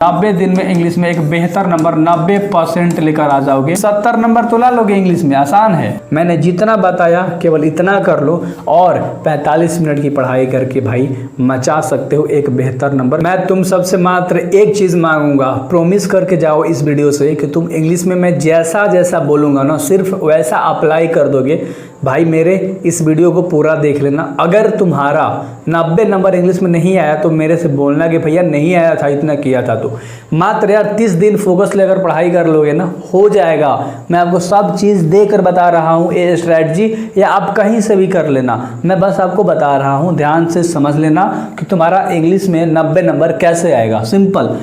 90 दिन में इंग्लिश में एक बेहतर नंबर 90% लेकर आ जाओगे। 70 नंबर तो ला लोगे इंग्लिश में, आसान है। मैंने जितना बताया केवल इतना कर लो और 45 मिनट की पढ़ाई करके भाई मचा सकते हो एक बेहतर नंबर। मैं तुम सबसे मात्र एक चीज मांगूंगा, प्रॉमिस करके जाओ इस वीडियो से कि तुम इंग्लिश में मैं जैसा जैसा बोलूंगा ना सिर्फ वैसा अप्लाई कर दोगे। भाई मेरे इस वीडियो को पूरा देख लेना। अगर तुम्हारा 90 नंबर इंग्लिश में नहीं आया तो मेरे से बोलना कि भैया नहीं आया था, इतना किया था। तो मात्र यार 30 दिन फोकस लेकर पढ़ाई कर लोगे ना, हो जाएगा। मैं आपको सब चीज़ देकर बता रहा हूँ, ये स्ट्रैटेजी या आप कहीं से भी कर लेना, मैं बस आपको बता रहा हूँ। ध्यान से समझ लेना कि तुम्हारा इंग्लिश में 90 नंबर कैसे आएगा। सिंपल,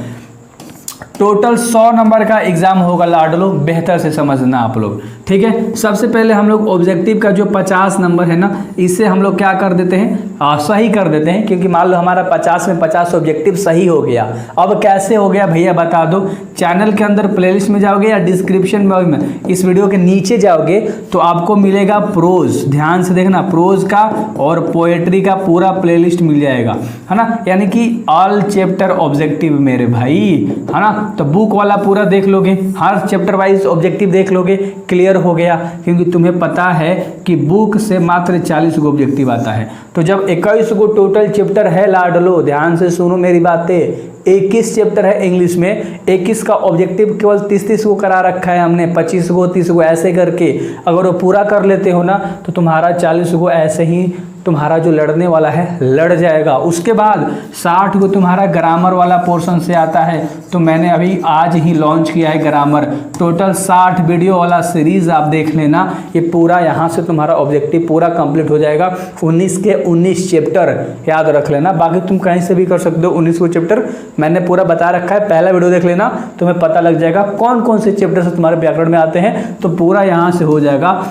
टोटल 100 नंबर का एग्जाम होगा लाडलो, बेहतर से समझना आप लोग, ठीक है। सबसे पहले हम लोग ऑब्जेक्टिव का जो 50 नंबर है ना, इससे हम लोग क्या कर देते हैं, सही कर देते हैं, क्योंकि मान लो हमारा 50 में 50 ऑब्जेक्टिव सही हो गया। अब कैसे हो गया भैया बता दो। चैनल के अंदर प्लेलिस्ट में जाओगे या डिस्क्रिप्शन में इस वीडियो के नीचे जाओगे तो आपको मिलेगा प्रोज, ध्यान से देखना, प्रोज का और पोएट्री का पूरा प्लेलिस्ट मिल जाएगा, है ना। यानी कि ऑल चैप्टर ऑब्जेक्टिव मेरे भाई, है ना। तो बुक वाला पूरा देख लोगे, हर चैप्टर वाइज ऑब्जेक्टिव देख लोगे, क्लियर हो गया। क्योंकि तुम्हें पता है कि बुक से मात्र 40 गो ऑब्जेक्टिव आता है। तो जब 21 गो टोटल चैप्टर है लाडलो, ध्यान से सुनो मेरी बातें, 21 चैप्टर है इंग्लिश में, 21 का ऑब्जेक्टिव केवल 30-30 को करा रखा है हमने, 25 गो 30 गो ऐसे करके। अगर वो पूरा कर लेते हो ना तो तुम्हारा 40 गो ऐसे ही तुम्हारा जो लड़ने वाला है लड़ जाएगा। उसके बाद 60 को तुम्हारा ग्रामर वाला पोर्शन से आता है। तो मैंने अभी आज ही लॉन्च किया है ग्रामर, टोटल 60 वीडियो वाला सीरीज आप देख लेना। ये पूरा यहाँ से तुम्हारा ऑब्जेक्टिव पूरा कंप्लीट हो जाएगा। 19 के 19 चैप्टर याद रख लेना, बाकी तुम कहीं से भी कर सकते हो। 19 को चैप्टर मैंने पूरा बता रखा है, पहला वीडियो देख लेना, तुम्हें पता लग जाएगा कौन कौन से चैप्टर से तुम्हारे व्याकरण में आते हैं। तो पूरा यहाँ से हो जाएगा।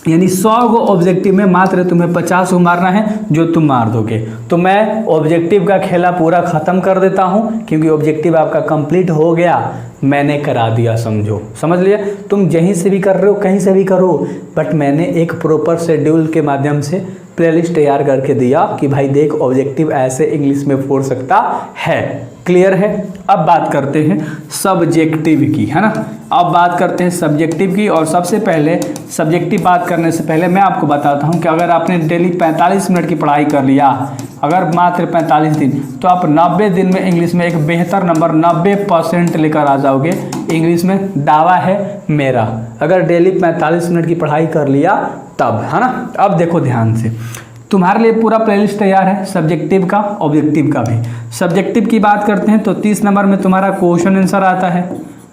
यानी 100 गो ऑब्जेक्टिव में मात्र तुम्हें 50 को मारना है, जो तुम मार दोगे। तो मैं ऑब्जेक्टिव का खेला पूरा ख़त्म कर देता हूँ, क्योंकि ऑब्जेक्टिव आपका कंप्लीट हो गया, मैंने करा दिया, समझो, समझ लिया। तुम यहीं से भी कर रहे हो, कहीं से भी करो, बट मैंने एक प्रॉपर शेड्यूल के माध्यम से प्लेलिस्ट तैयार करके दिया कि भाई देख ऑब्जेक्टिव ऐसे इंग्लिश में फोड़ सकता है। क्लियर है। अब बात करते हैं सब्जेक्टिव की, है ना। अब बात करते हैं सब्जेक्टिव की। और सबसे पहले सब्जेक्टिव बात करने से पहले मैं आपको बताता हूं कि अगर आपने डेली 45 मिनट की पढ़ाई कर लिया, अगर मात्र 45 दिन, तो आप 90 दिन में इंग्लिश में एक बेहतर नंबर 90% लेकर आ जाओगे। इंग्लिश में दावा है मेरा, अगर डेली 45 मिनट की पढ़ाई कर लिया तब, है ना। अब देखो ध्यान से, तुम्हारे लिए पूरा प्लेलिस्ट तैयार है, सब्जेक्टिव का, ऑब्जेक्टिव का भी। सब्जेक्टिव की बात करते हैं तो 30 नंबर में तुम्हारा क्वेश्चन आंसर आता है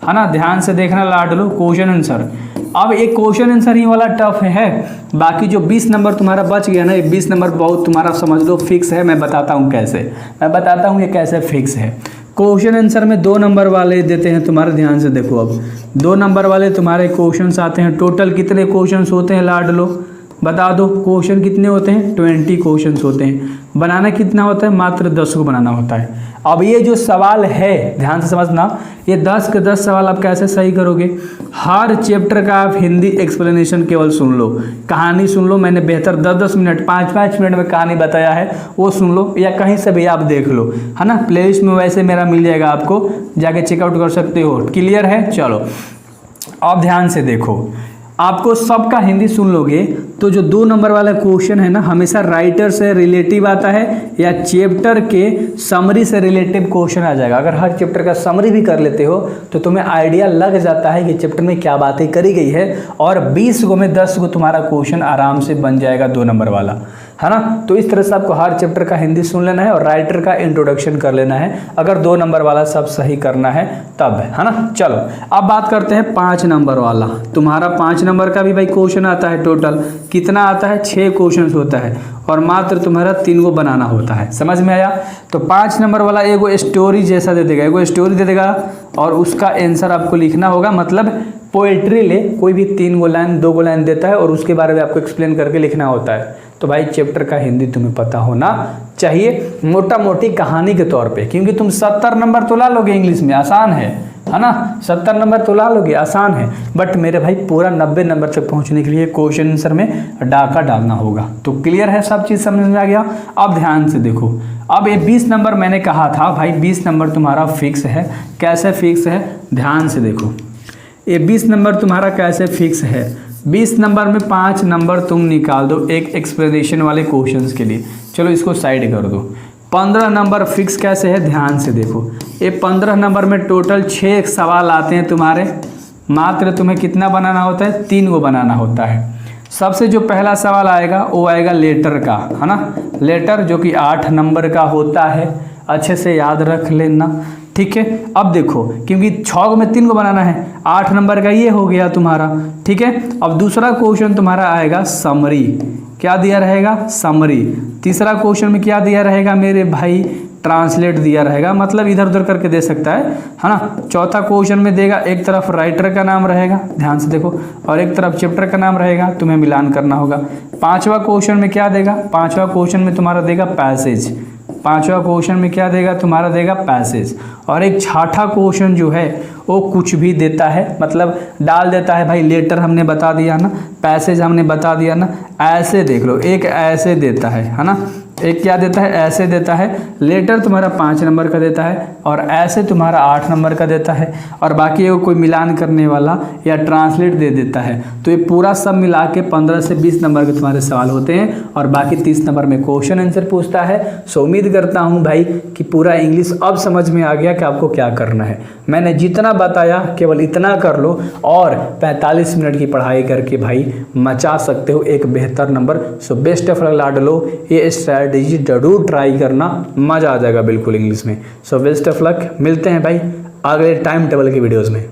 ना। ध्यान से देखना लाडलो, क्वेश्चन आंसर। अब एक क्वेश्चन आंसर ही वाला टफ है, बाकी जो 20 नंबर तुम्हारा बच गया ना, ये 20 नंबर बहुत तुम्हारा समझ लो फिक्स है। मैं बताता हूँ कैसे, मैं बताता हूँ ये कैसे फिक्स है। क्वेश्चन आंसर में 2 नंबर वाले देते हैं तुम्हारे, ध्यान से देखो। अब 2 नंबर वाले तुम्हारे क्वेश्चंस आते हैं। टोटल कितने क्वेश्चंस होते हैं लाडलो, बता दो। क्वेश्चन कितने होते हैं, 20 क्वेश्चंस होते हैं। बनाना कितना होता है, मात्र 10 को बनाना होता है। अब ये जो सवाल है ध्यान से समझना, ये 10 के 10 सवाल आप कैसे सही करोगे। हर चैप्टर का आप हिंदी एक्सप्लेनेशन केवल सुन लो, कहानी सुन लो। मैंने बेहतर 10-10 मिनट 5-5 मिनट में कहानी बताया है, वो सुन लो, या कहीं से भी आप देख लो, है ना। प्लेलिस्ट में वैसे मेरा मिल जाएगा, आपको जाके चेकआउट कर सकते हो। क्लियर है। चलो अब ध्यान से देखो, आपको सबका हिंदी सुन लोगे तो जो 2 नंबर वाला क्वेश्चन है ना, हमेशा राइटर से रिलेटिव आता है या चैप्टर के समरी से रिलेटिव क्वेश्चन आ जाएगा। अगर हर चैप्टर का समरी भी कर लेते हो तो तुम्हें आइडिया लग जाता है कि चैप्टर में क्या बातें करी गई है। और 20 गो में 10 गो तुम्हारा क्वेश्चन आराम से बन जाएगा 2 नंबर वाला, है ना। तो इस तरह से आपको हर चैप्टर का हिंदी सुन लेना है और राइटर का इंट्रोडक्शन कर लेना है, अगर 2 नंबर वाला सब सही करना है तब, है ना। चलो अब बात करते हैं 5 नंबर वाला। तुम्हारा 5 नंबर का भी भाई क्वेश्चन आता है। टोटल कितना आता है, 6 क्वेश्चन होता है और मात्र तुम्हारा 3 को बनाना होता है। समझ में आया। तो 5 नंबर वाला एगो स्टोरी जैसा दे देगा, एगो स्टोरी दे देगा और उसका आंसर आपको लिखना होगा। मतलब पोएट्री ले, कोई भी 3 गो लाइन 2 गो लाइन देता है और उसके बारे में आपको एक्सप्लेन करके लिखना होता है। तो भाई चैप्टर का हिंदी तुम्हें पता होना चाहिए मोटा मोटी कहानी के तौर पे, क्योंकि तुम 70 नंबर तो ला लोगे इंग्लिश में, आसान है ना, 70 नंबर तो ला लोगे, आसान है। बट मेरे भाई पूरा 90 नंबर तक पहुंचने के लिए क्वेश्चन आंसर में डाका डालना होगा। तो क्लियर है, सब चीज़ समझ में आ गया। अब ध्यान से देखो, अब ये 20 नंबर मैंने कहा था भाई 20 नंबर तुम्हारा फिक्स है। कैसे फिक्स है, ध्यान से देखो, ये 20 नंबर तुम्हारा कैसे फिक्स है। 20 नंबर में 5 नंबर तुम निकाल दो एक एक्सप्लेनेशन वाले क्वेश्चंस के लिए, चलो इसको साइड कर दो। 15 नंबर फिक्स कैसे है, ध्यान से देखो, ये 15 नंबर में टोटल 6 सवाल आते हैं तुम्हारे, मात्र तुम्हें कितना बनाना होता है, 3 को बनाना होता है। सबसे जो पहला सवाल आएगा वो आएगा लेटर का, है ना, लेटर जो कि 8 नंबर का होता है, अच्छे से याद रख लेना, ठीक है। अब देखो क्योंकि 6 में 3 को बनाना है, 8 नंबर का ये हो गया तुम्हारा, ठीक है। अब दूसरा क्वेश्चन तुम्हारा आएगा समरी, क्या दिया रहेगा, समरी। तीसरा क्वेश्चन में क्या दिया रहेगा मेरे भाई, ट्रांसलेट दिया रहेगा, मतलब इधर उधर करके दे सकता है ना। चौथा क्वेश्चन में देगा एक तरफ राइटर का नाम रहेगा, ध्यान से देखो, और एक तरफ चैप्टर का नाम रहेगा, तुम्हें मिलान करना होगा। 5वां क्वेश्चन में क्या देगा, 5वां क्वेश्चन में तुम्हारा देगा पैसेज, 5वां क्वेश्चन में क्या देगा तुम्हारा देगा पैसेज। और एक 6ठा क्वेश्चन जो है वो कुछ भी देता है, मतलब डाल देता है भाई, लेटर हमने बता दिया ना, पैसेज हमने बता दिया ना, ऐसे देख लो, एक ऐसे देता है ना, एक क्या देता है, ऐसे देता है। लेटर तुम्हारा 5 नंबर का देता है और ऐसे तुम्हारा 8 नंबर का देता है, और बाकी वो कोई मिलान करने वाला या ट्रांसलेट दे देता है। तो ये पूरा सब मिला के 15 से 20 नंबर के तुम्हारे सवाल होते हैं और बाकी 30 नंबर में क्वेश्चन आंसर पूछता है। सो उम्मीद करता हूँ भाई कि पूरा इंग्लिश अब समझ में आ गया कि आपको क्या करना है। मैंने जितना बताया केवल इतना कर लो और 45 मिनट की पढ़ाई करके भाई मचा सकते हो एक बेहतर number. So best of luck लाडलो, ये स्ट्रैटेजी जरूर ट्राई करना, मज़ा आ जाएगा बिल्कुल इंग्लिश में। सो बेस्ट ऑफ लक, मिलते हैं भाई अगले टाइम टेबल की वीडियोज़ में।